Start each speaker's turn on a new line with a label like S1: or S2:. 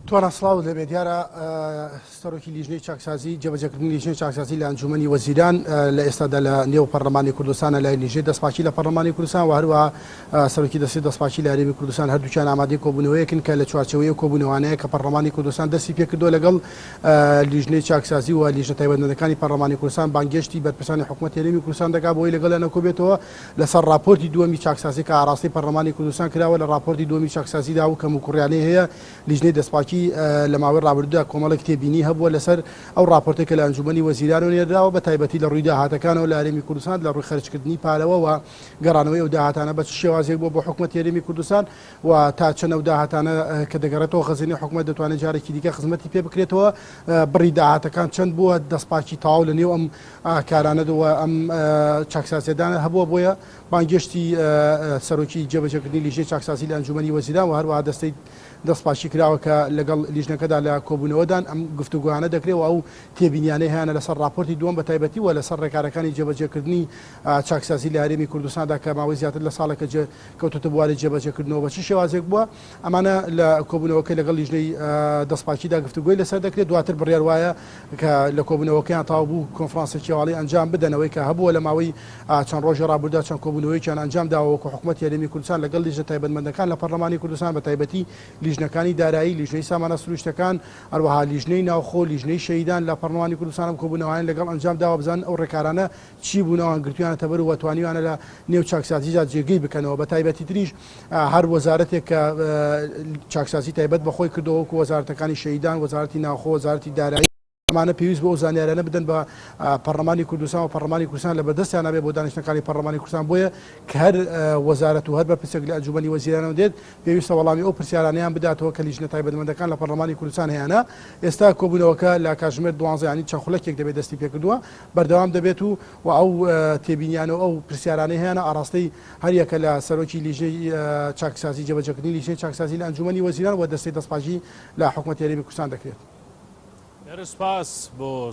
S1: توانە سڵاو لەبێ دیارە سەرۆکی لیژنەی چاکسازی جێبەجێکردنی لیژنەی چاکسازی لە ئەنجومەنی وەزیران لە ئێستادا لە نێو پەرلەمانی کوردستانە لای لیژنەی دەستپاچی لە پەرلەمانی کوردستان و هەروەها سەرۆکی دەستی دەستپاچی لە هەرێمی کوردستان هەردووچیان ئامادەی کۆبوونەوەیەکن کە لە چوارچەوەی کۆبوونەوانەیە کە پەرلەمانی کوردستان دەستی پێکردووە لەگەڵ لیژنەی چاکسازی و لیژنە تایبەتمەندەکانی پەرلەمانی کوردستان بانگێشتی بەرپرسانی حکوومەتی هەرێمی کوردستان دەکات بۆی لەگەڵ لەنەکۆ بێتەوە لەسەر راپۆرتی دووەمی چاکسازی کە ئاڕاستی پەرلەمانی کوردستان کراوە لە راپۆرتی دووەمی چاکسازیدا و کەم و کوڕیانەی هەیە لیژنەی دەستپاچی لە ماوەی ڕابردوودا کۆمەڵێک تێبینی هەبووە لەسەر ئەو راپۆرتێکە لە ئەنجومەنی وەزیران نێردراوە بە تایبەتی لە ڕووی داهاتەکانەوە لە هەرێمی کوردستان لە ڕووی خەرجکردنی پارەوە و گەڕانەوەی ئەو داهاتانە بە شێوازێک بۆ حکوومەتی هەرێمی کوردستان و تا چەند ئەو داهاتانە کە دەگەڕێتەوە خەزینەی حکوومەت دەتوانێت جارێکی دیکە خزمەتی پێ بکرێتەوە بڕی داهاتەکان چەند بووە دەستپاچی تەواو لە نێو ئەم کارانەوە ئەم چاکسازیدانە هەبووە بۆیە بانگێشتی سەرۆکی جێبەجێکردنی لیژنەی چاکسازی لە ئەنجومەنی وەزیران و هەروەها دەستەی دەستپاچی کراوە کە لەگەڵ لیژنەکەدا لە کۆبوونەوەدان ئەم گفتوگوانە دەکرێت و ئەو تێبینیانەی هیانە لەسەر راپۆرتی دووەم بە تایبەتی و لەسەر ڕێکارەکانی جێبەجێکردنی چاکسازی لە هەرێمی کوردستاندا کە ماوەی زیاتر لە ساڵێکە کەوتۆتە بواری جێبەجێکردنەوە بە چ شێوازێک بووە ئەمانە لە کۆبوونەوەکەی لەگەڵ لیژنەی دەستپاچیدا گفتوگوی لەسەر دەکرێت دواتر بڕیار وایە کە لە کۆبوونەوەکەیان تاو بوو کۆنفرانسێکی هەواڵی ئەنجام بدەنەوەی کە هەبووە لە ماوەی چەند ڕۆژی ڕابردوودا چەند کۆبوونەوەیکیان ئەنجام داوە کە حکوومەتی هەرێمی کوردستان لەگەڵ لیژنە تایبەتمەندەکان لە پەرلەمانی کوردستان بە تایبەتی لیژنەکانی دارایی لیژنەی سامانە سروشتەکان هەروەها لیژنەی ناوخۆ لیژنەی شەهیدان لە پەرلەمانی کوردستان کۆبوونەوەیان لەگەڵ ئەنجام داوە بزان ئەو ڕێکارانە چی بوونەوە گرتویانە تەبەر و توانیوانە لە نێو چاکسازیدا جێگەی بکەنەوە بە تایبەتی تریش هەر وەزارەتێک کە چاکسازی تایبەت بەخۆی کردەوە وەکو وەزارەتەکانی شەهیدان وەزارەتی ناوخۆ وەزارەتی دارایی ئەمانە پێویست بۆ ئەو زانیاریانە بدەن بە پەرلەمانی کوردستان و پەرلەمانی کوردستان لە بەردەستیان نابێت بۆ دانیشتنەکانی پەرلەمانی کوردستان بۆیە کە هەر وەزارەت و هەر بەرپرسێک لە ئەنجومەنی وەزیرانەوە دێت پێویستە وەڵامی ئەو پرسیارانەیان بداتەوە کە لیژنە تایبەتمەندەکان لە پەرلەمانی کوردستان هەیەە ئێستا کۆبوونەوەکە لە کاتژمێر 12 ینی چەند خولەکێک دەبێت دەستی پێکردووە بەردەوام دەبێت و ئەو تێبینیانە و ئەو پرسیارانەی هەیەە ئاڕاستەی هەریەکە لە سەرۆکی لیژنەی چاکسازی جێبەجێکردنی لیژنەی چاکسازی لە ئەنجومەنی وەزیران و دەستەی دەستپاچی لە حکوومەتی هەرێمی کوردستان دەکرێت.
S2: سپاس بۆ